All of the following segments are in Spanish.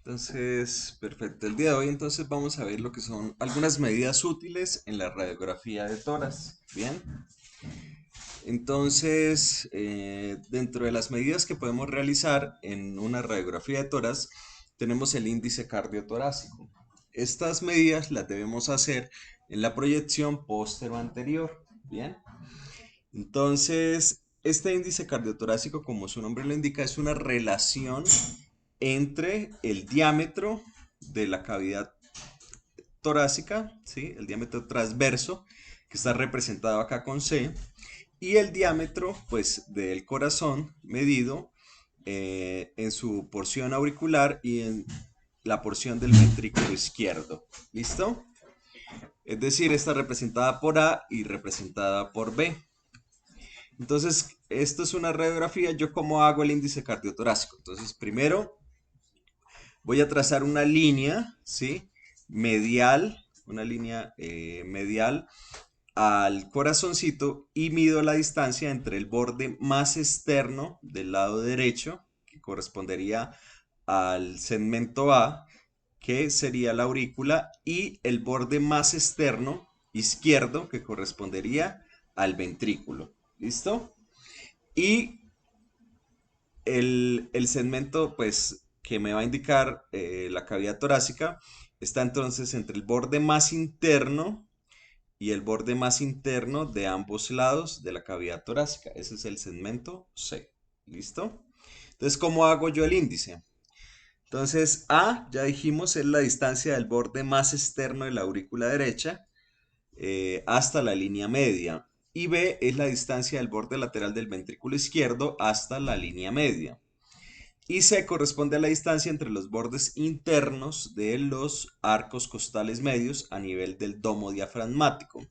Entonces, perfecto. El día de hoy entonces vamos a ver lo que son algunas medidas útiles en la radiografía de tórax. Bien. Entonces, dentro de las medidas que podemos realizar en una radiografía de tórax, tenemos el índice cardiotorácico. Estas medidas las debemos hacer en la proyección póstero anterior. Bien. Entonces, este índice cardiotorácico, como su nombre lo indica, es una relación entre el diámetro de la cavidad torácica, ¿sí? El diámetro transverso, que está representado acá con C, y el diámetro, pues, del corazón medido en su porción auricular y en la porción del ventrículo izquierdo. ¿Listo? Es decir, está representada por A y representada por B. Entonces, esto es una radiografía. ¿Yo cómo hago el índice cardiotorácico? Entonces, primero voy a trazar una línea, ¿sí? Medial, una línea medial al corazoncito y mido la distancia entre el borde más externo del lado derecho, que correspondería al segmento A, que sería la aurícula, y el borde más externo izquierdo, que correspondería al ventrículo. ¿Listo? Y el segmento, pues, que me va a indicar la cavidad torácica está entonces entre el borde más interno y el borde más interno de ambos lados de la cavidad torácica. Ese es el segmento C. ¿Listo? Entonces, ¿cómo hago yo el índice? Entonces, A, ya dijimos, es la distancia del borde más externo de la aurícula derecha hasta la línea media. Y B es la distancia del borde lateral del ventrículo izquierdo hasta la línea media. Y C corresponde a la distancia entre los bordes internos de los arcos costales medios a nivel del domo diafragmático.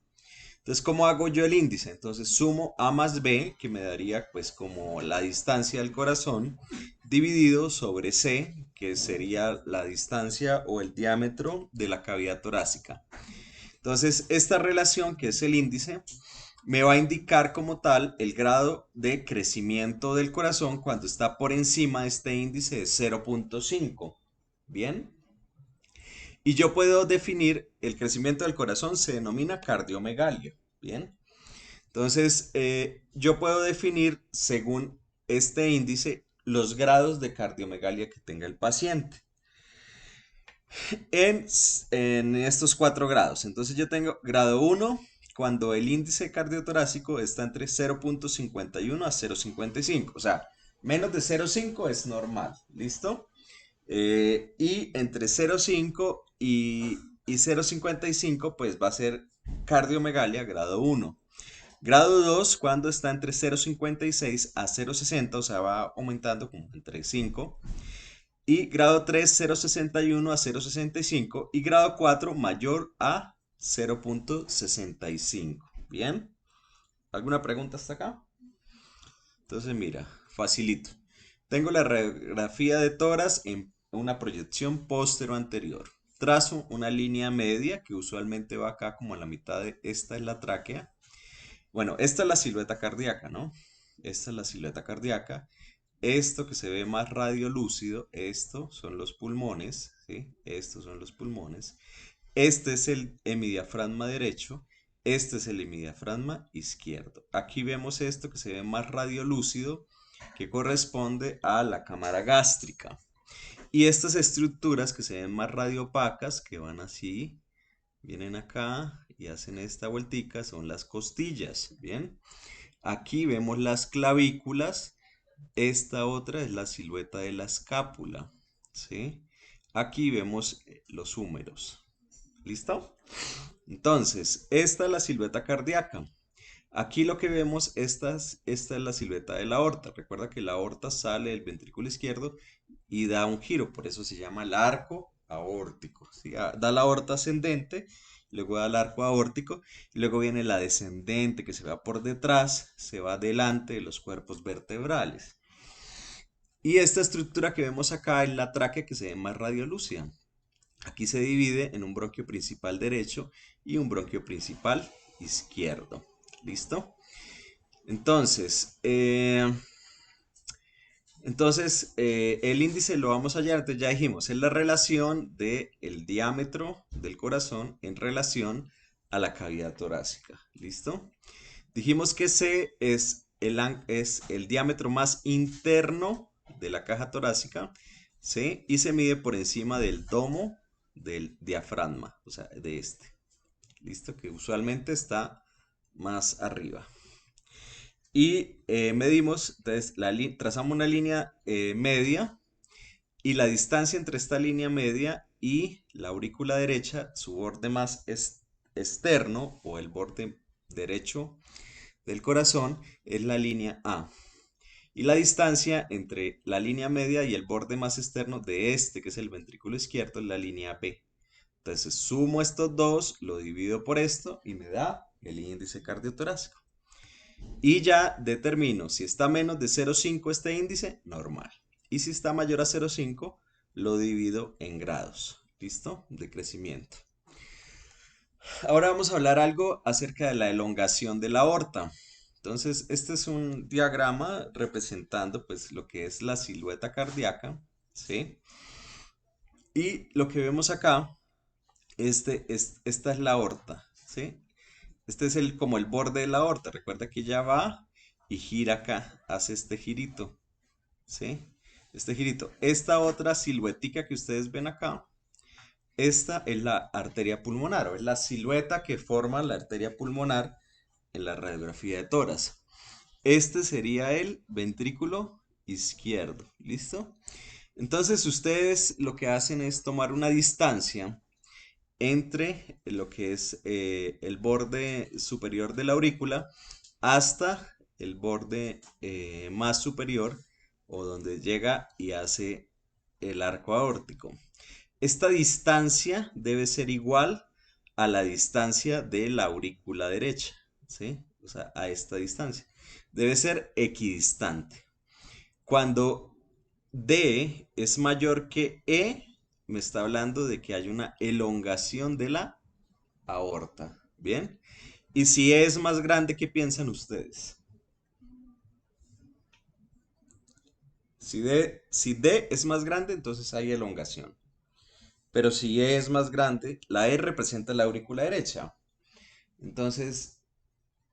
Entonces, ¿cómo hago yo el índice? Entonces, sumo A más B, que me daría pues como la distancia del corazón, dividido sobre C, que sería la distancia o el diámetro de la cavidad torácica. Entonces, esta relación, que es el índice, me va a indicar como tal el grado de crecimiento del corazón cuando está por encima de este índice de 0,5. Bien. Y yo puedo definir el crecimiento del corazón, se denomina cardiomegalia. Bien. Entonces, yo puedo definir según este índice los grados de cardiomegalia que tenga el paciente en, en estos cuatro grados. Entonces, yo tengo grado uno cuando el índice cardiotorácico está entre 0,51 a 0,55. O sea, menos de 0,5 es normal. ¿Listo? Y entre 0,5 y 0,55 pues va a ser cardiomegalia grado uno. Grado 2 cuando está entre 0,56 a 0,60, o sea, va aumentando como entre 5. Y grado 3, 0,61 a 0,65. Y grado 4, mayor a 0,65. Bien. ¿Alguna pregunta hasta acá? Entonces, mira, facilito. Tengo la radiografía de tórax en una proyección póstero anterior. Trazo una línea media que usualmente va acá como a la mitad de esta es la tráquea. Bueno, esta es la silueta cardíaca, ¿no? Esta es la silueta cardíaca. Esto que se ve más radiolúcido, esto son los pulmones, ¿sí? Estos son los pulmones. Este es el hemidiafragma derecho, este es el hemidiafragma izquierdo. Aquí vemos esto que se ve más radiolúcido, que corresponde a la cámara gástrica. Y estas estructuras que se ven más radiopacas, que van así, vienen acá y hacen esta vueltica, son las costillas, ¿bien? Aquí vemos las clavículas, esta otra es la silueta de la escápula, ¿sí? Aquí vemos los húmeros. ¿Listo? Entonces, esta es la silueta cardíaca. Aquí lo que vemos, esta es la silueta de la aorta. Recuerda que la aorta sale del ventrículo izquierdo y da un giro, por eso se llama el arco aórtico. ¿Sí? Da la aorta ascendente, luego da el arco aórtico, y luego viene la descendente que se va por detrás, se va delante de los cuerpos vertebrales. Y esta estructura que vemos acá es la tráquea que se ve más radiolúcida. Aquí se divide en un bronquio principal derecho y un bronquio principal izquierdo. ¿Listo? Entonces, Entonces, el índice lo vamos a hallar, entonces ya dijimos, es la relación del diámetro del corazón en relación a la cavidad torácica. ¿Listo? Dijimos que C es el diámetro más interno de la caja torácica, ¿sí? Y se mide por encima del domo del diafragma, o sea, de este. ¿Listo? Que usualmente está más arriba. Y medimos, entonces trazamos una línea media y la distancia entre esta línea media y la aurícula derecha, su borde más externo o el borde derecho del corazón es la línea A. Y la distancia entre la línea media y el borde más externo de este, que es el ventrículo izquierdo, es la línea B. Entonces sumo estos dos, lo divido por esto y me da el índice cardiotorácico. Y ya determino si está menos de 0,5 este índice, normal. Y si está mayor a 0,5, lo divido en grados. ¿Listo? De crecimiento. Ahora vamos a hablar algo acerca de la elongación de la aorta. Entonces, este es un diagrama representando pues lo que es la silueta cardíaca, ¿sí? Y lo que vemos acá, esta es la aorta, ¿sí? Este es como el borde de la aorta. Recuerda que ya va y gira acá, hace este girito, ¿sí? Este girito. Esta otra siluetica que ustedes ven acá, esta es la arteria pulmonar, o es la silueta que forma la arteria pulmonar en la radiografía de tórax. Este sería el ventrículo izquierdo, ¿listo? Entonces ustedes lo que hacen es tomar una distancia entre lo que es el borde superior de la aurícula hasta el borde más superior o donde llega y hace el arco aórtico. Esta distancia debe ser igual a la distancia de la aurícula derecha, ¿sí? O sea, a esta distancia. Debe ser equidistante. Cuando D es mayor que E, me está hablando de que hay una elongación de la aorta. ¿Bien? Y si E es más grande, ¿qué piensan ustedes? Si D es más grande, entonces hay elongación. Pero si E es más grande, la E representa la aurícula derecha. Entonces,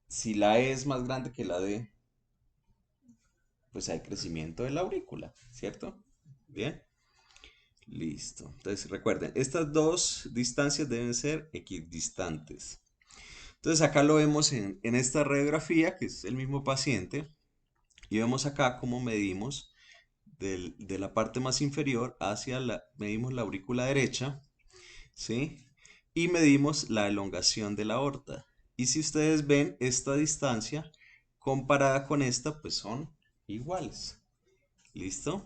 si la E es más grande que la D, pues hay crecimiento de la aurícula, ¿cierto? Bien, listo. Entonces recuerden, estas dos distancias deben ser equidistantes. Entonces acá lo vemos en esta radiografía, que es el mismo paciente, y vemos acá cómo medimos de la parte más inferior hacia medimos la aurícula derecha, ¿sí? Y medimos la elongación de la aorta. Y si ustedes ven esta distancia comparada con esta, pues son iguales. ¿Listo?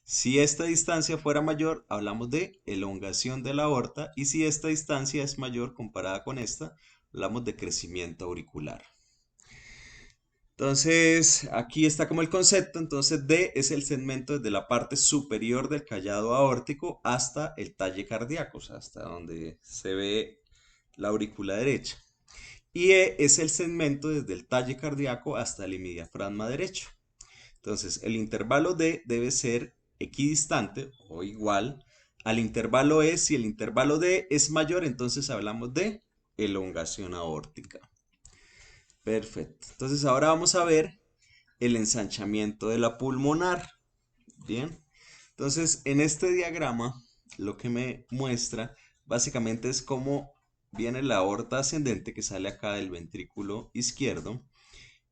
Si esta distancia fuera mayor, hablamos de elongación de la aorta. Y si esta distancia es mayor comparada con esta, hablamos de crecimiento auricular. Entonces, aquí está como el concepto. Entonces, D es el segmento desde la parte superior del callado aórtico hasta el talle cardíaco, o sea, hasta donde se ve la aurícula derecha. Y E es el segmento desde el talle cardíaco hasta el hemidiafragma derecho. Entonces, el intervalo D debe ser equidistante o igual al intervalo E. Si el intervalo D es mayor, entonces hablamos de elongación aórtica. Perfecto. Entonces, ahora vamos a ver el ensanchamiento de la pulmonar. Bien. Entonces, en este diagrama, lo que me muestra básicamente es cómo viene la aorta ascendente que sale acá del ventrículo izquierdo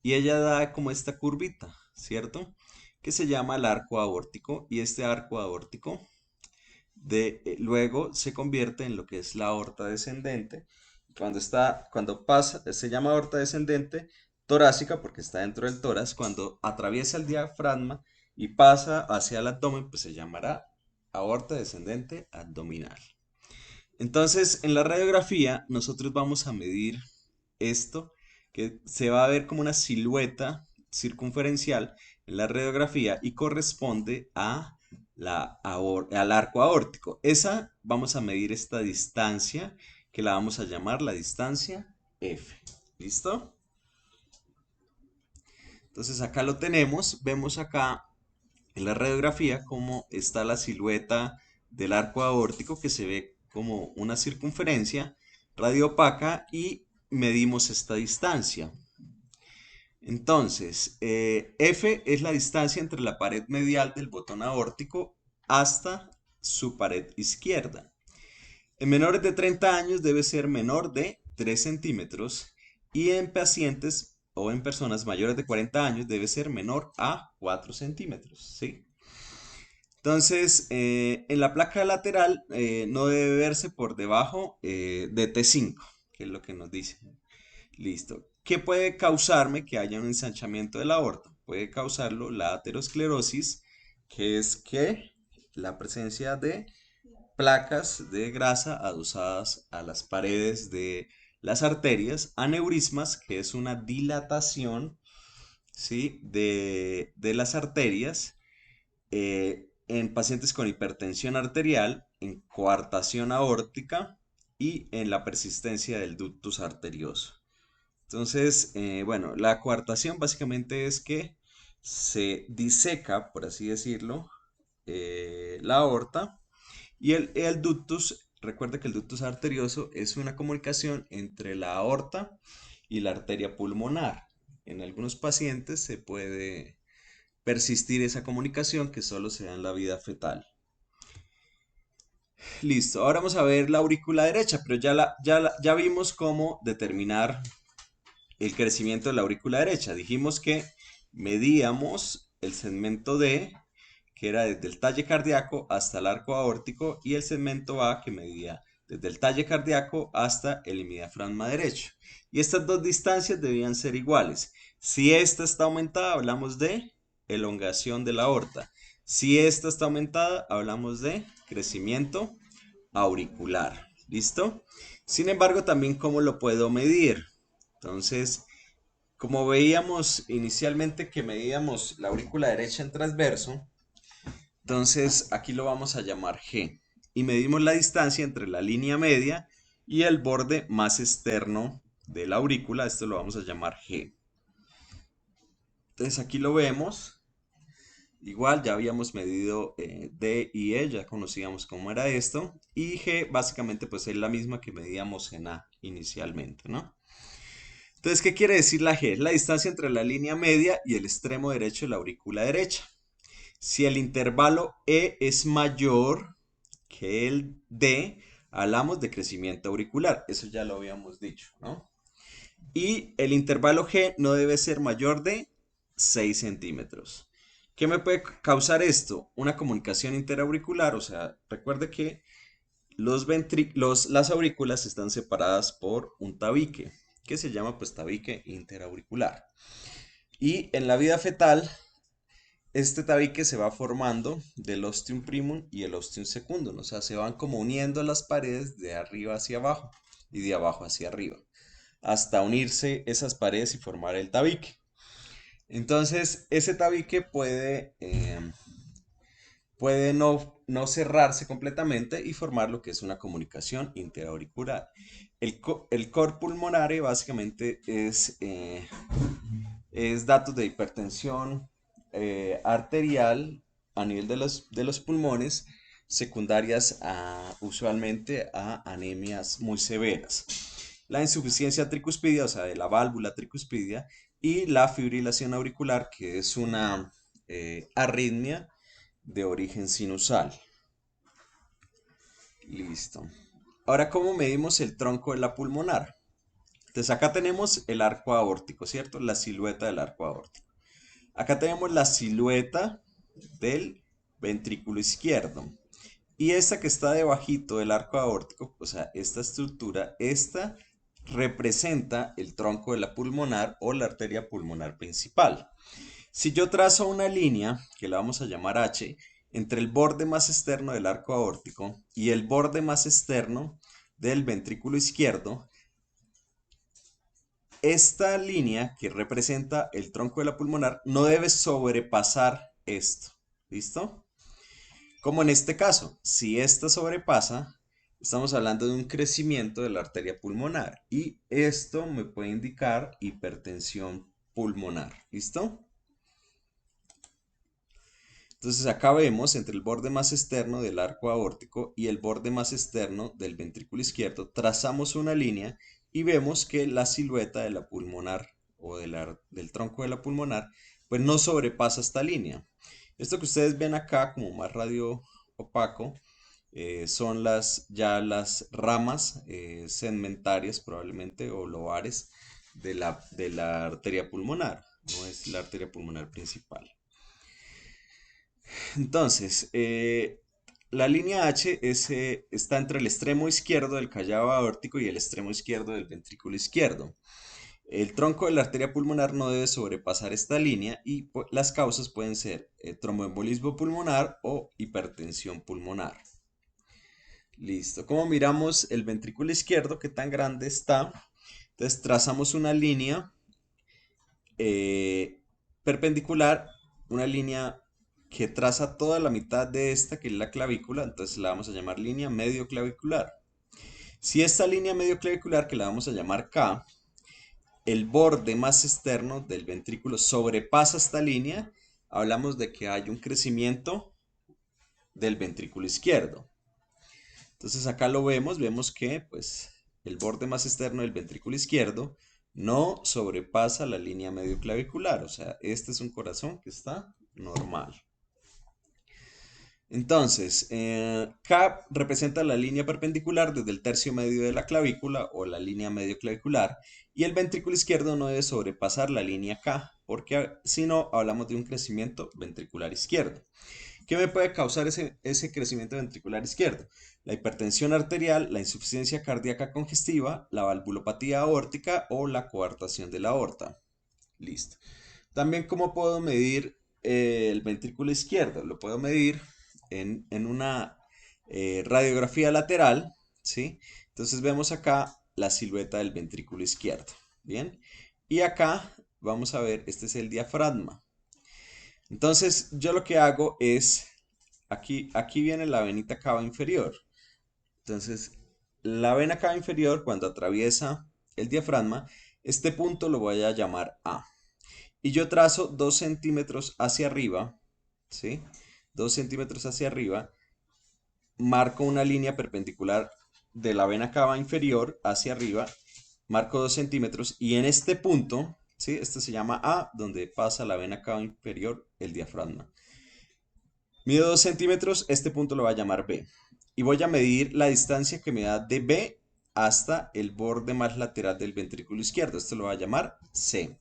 y ella da como esta curvita, ¿cierto? Que se llama el arco aórtico y este arco aórtico luego se convierte en lo que es la aorta descendente. Cuando pasa, se llama aorta descendente torácica porque está dentro del tórax. Cuando atraviesa el diafragma y pasa hacia el abdomen, pues se llamará aorta descendente abdominal. Entonces, en la radiografía, nosotros vamos a medir esto, que se va a ver como una silueta circunferencial en la radiografía y corresponde al arco aórtico. Esa vamos a medir esta distancia que la vamos a llamar la distancia F. ¿Listo? Entonces acá lo tenemos, vemos acá en la radiografía cómo está la silueta del arco aórtico que se ve como una circunferencia radioopaca y medimos esta distancia. Entonces, F es la distancia entre la pared medial del botón aórtico hasta su pared izquierda. En menores de 30 años debe ser menor de 3 centímetros y en pacientes o en personas mayores de 40 años debe ser menor a 4 centímetros, ¿sí? Entonces, en la placa lateral no debe verse por debajo de T5, que es lo que nos dice. Listo. ¿Qué puede causarme que haya un ensanchamiento de la aorta? Puede causarlo la aterosclerosis, que es que la presencia de placas de grasa adosadas a las paredes de las arterias, aneurismas, que es una dilatación, ¿sí?, de las arterias, en pacientes con hipertensión arterial, en coartación aórtica y en la persistencia del ductus arterioso. Entonces, bueno, la coartación básicamente es que se diseca, por así decirlo, la aorta y el ductus, recuerda que el ductus arterioso es una comunicación entre la aorta y la arteria pulmonar. En algunos pacientes se puede persistir esa comunicación que solo se da en la vida fetal. Listo, ahora vamos a ver la aurícula derecha, pero ya vimos cómo determinar el crecimiento de la aurícula derecha. Dijimos que medíamos el segmento D, que era desde el talle cardíaco hasta el arco aórtico, y el segmento A, que medía desde el talle cardíaco hasta el hemidiafragma derecho. Y estas dos distancias debían ser iguales. Si esta está aumentada, hablamos de elongación de la aorta. Si esta está aumentada, hablamos de crecimiento auricular. ¿Listo? Sin embargo, también cómo lo puedo medir. Entonces, como veíamos inicialmente que medíamos la aurícula derecha en transverso, entonces aquí lo vamos a llamar G. Y medimos la distancia entre la línea media y el borde más externo de la aurícula. Esto lo vamos a llamar G. Entonces aquí lo vemos. Igual ya habíamos medido D y E, ya conocíamos cómo era esto. Y G básicamente pues es la misma que medíamos en A inicialmente, ¿no? Entonces, ¿qué quiere decir la G? Es la distancia entre la línea media y el extremo derecho de la aurícula derecha. Si el intervalo E es mayor que el D, hablamos de crecimiento auricular. Eso ya lo habíamos dicho, ¿no? Y el intervalo G no debe ser mayor de 6 centímetros. ¿Qué me puede causar esto? Una comunicación interauricular. O sea, recuerde que las aurículas están separadas por un tabique, que se llama pues tabique interauricular. Y en la vida fetal, este tabique se va formando del ostium primum y el ostium secundum, o sea, se van como uniendo las paredes de arriba hacia abajo y de abajo hacia arriba, hasta unirse esas paredes y formar el tabique. Entonces, ese tabique puede no cerrarse completamente y formar lo que es una comunicación interauricular. El cor pulmonare básicamente es datos de hipertensión arterial a nivel de los pulmones, secundarias usualmente a anemias muy severas. La insuficiencia tricuspidia, o sea, de la válvula tricuspidia, y la fibrilación auricular, que es una arritmia de origen sinusal. Listo. Ahora, ¿cómo medimos el tronco de la pulmonar? Entonces, acá tenemos el arco aórtico, ¿cierto? La silueta del arco aórtico. Acá tenemos la silueta del ventrículo izquierdo. Y esta que está debajito del arco aórtico, o sea, esta estructura, esta representa el tronco de la pulmonar o la arteria pulmonar principal. Si yo trazo una línea, que la vamos a llamar H, entre el borde más externo del arco aórtico y el borde más externo del ventrículo izquierdo, esta línea que representa el tronco de la pulmonar no debe sobrepasar esto. ¿Listo? Como en este caso, si esta sobrepasa, estamos hablando de un crecimiento de la arteria pulmonar y esto me puede indicar hipertensión pulmonar. ¿Listo? Entonces acá vemos entre el borde más externo del arco aórtico y el borde más externo del ventrículo izquierdo, trazamos una línea y vemos que la silueta de la pulmonar o del tronco de la pulmonar, pues no sobrepasa esta línea. Esto que ustedes ven acá como más radio opaco, son ya las ramas segmentarias probablemente o lobares de la arteria pulmonar, no es la arteria pulmonar principal. Entonces, la línea H está entre el extremo izquierdo del callado aórtico y el extremo izquierdo del ventrículo izquierdo. El tronco de la arteria pulmonar no debe sobrepasar esta línea y las causas pueden ser tromboembolismo pulmonar o hipertensión pulmonar. Listo. Como miramos el ventrículo izquierdo, qué tan grande está, entonces trazamos una línea eh, perpendicular, una línea que traza toda la mitad de esta, que es la clavícula, entonces la vamos a llamar línea medio clavicular. Si esta línea medio clavicular, que la vamos a llamar K, el borde más externo del ventrículo sobrepasa esta línea, hablamos de que hay un crecimiento del ventrículo izquierdo. Entonces acá lo vemos que pues el borde más externo del ventrículo izquierdo no sobrepasa la línea medio clavicular, o sea, este es un corazón que está normal. Entonces, K representa la línea perpendicular desde el tercio medio de la clavícula o la línea medio clavicular y el ventrículo izquierdo no debe sobrepasar la línea K porque si no hablamos de un crecimiento ventricular izquierdo. ¿Qué me puede causar ese crecimiento ventricular izquierdo? La hipertensión arterial, la insuficiencia cardíaca congestiva, la valvulopatía aórtica o la coartación de la aorta. Listo. También, ¿cómo puedo medir el ventrículo izquierdo? Lo puedo medir en una radiografía lateral, ¿sí? Entonces vemos acá la silueta del ventrículo izquierdo, ¿bien? Y acá vamos a ver, este es el diafragma. Entonces yo lo que hago es, aquí viene la venita cava inferior. Entonces, la vena cava inferior, cuando atraviesa el diafragma, este punto lo voy a llamar A. Y yo trazo 2 centímetros hacia arriba, ¿sí? 2 centímetros hacia arriba, marco una línea perpendicular de la vena cava inferior hacia arriba, marco 2 centímetros y en este punto, ¿sí? Este se llama A, donde pasa la vena cava inferior, el diafragma. Mido 2 centímetros, este punto lo voy a llamar B. Y voy a medir la distancia que me da de B hasta el borde más lateral del ventrículo izquierdo. Esto lo voy a llamar C.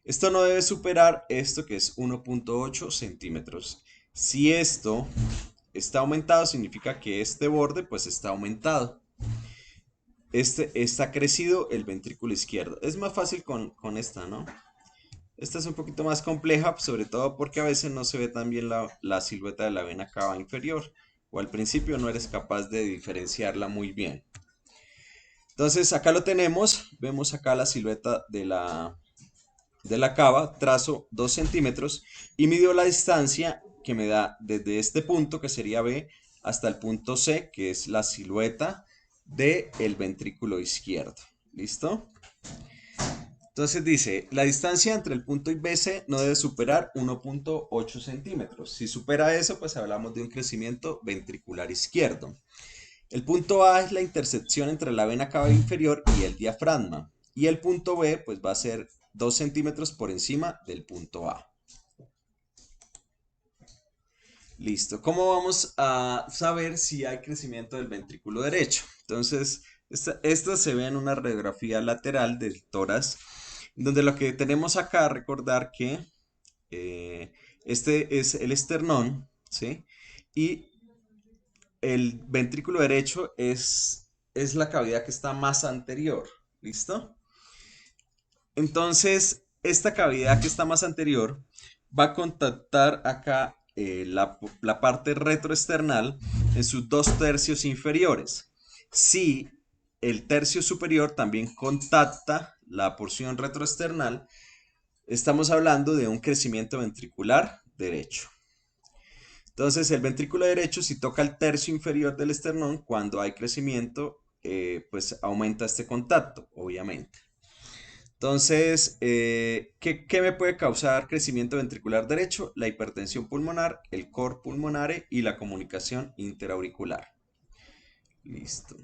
Esto no debe superar esto que es 1.8 centímetros. Si esto está aumentado, significa que este borde pues está aumentado. Este está crecido el ventrículo izquierdo. Es más fácil con esta, ¿no? Esta es un poquito más compleja, sobre todo porque a veces no se ve tan bien la silueta de la vena cava inferior. O al principio no eres capaz de diferenciarla muy bien. Entonces acá lo tenemos. Vemos acá la silueta de la cava, trazo 2 centímetros y mido la distancia que me da desde este punto, que sería B, hasta el punto C, que es la silueta del ventrículo izquierdo. ¿Listo? Entonces dice, la distancia entre el punto y BC no debe superar 1.8 centímetros. Si supera eso, pues hablamos de un crecimiento ventricular izquierdo. El punto A es la intersección entre la vena cava inferior y el diafragma. Y el punto B, pues va a ser 2 centímetros por encima del punto A. Listo. ¿Cómo vamos a saber si hay crecimiento del ventrículo derecho? Entonces, esta se ve en una radiografía lateral del tórax, donde lo que tenemos acá, recordar que este es el esternón, ¿sí? Y el ventrículo derecho es la cavidad que está más anterior, ¿listo? Entonces, esta cavidad que está más anterior va a contactar acá la parte retroesternal en sus 2 tercios inferiores. Si el tercio superior también contacta la porción retroesternal, estamos hablando de un crecimiento ventricular derecho. Entonces, el ventrículo derecho, si toca el tercio inferior del esternón, cuando hay crecimiento, pues aumenta este contacto, obviamente. Entonces, ¿qué me puede causar crecimiento ventricular derecho? La hipertensión pulmonar, el cor pulmonare y la comunicación interauricular. Listo.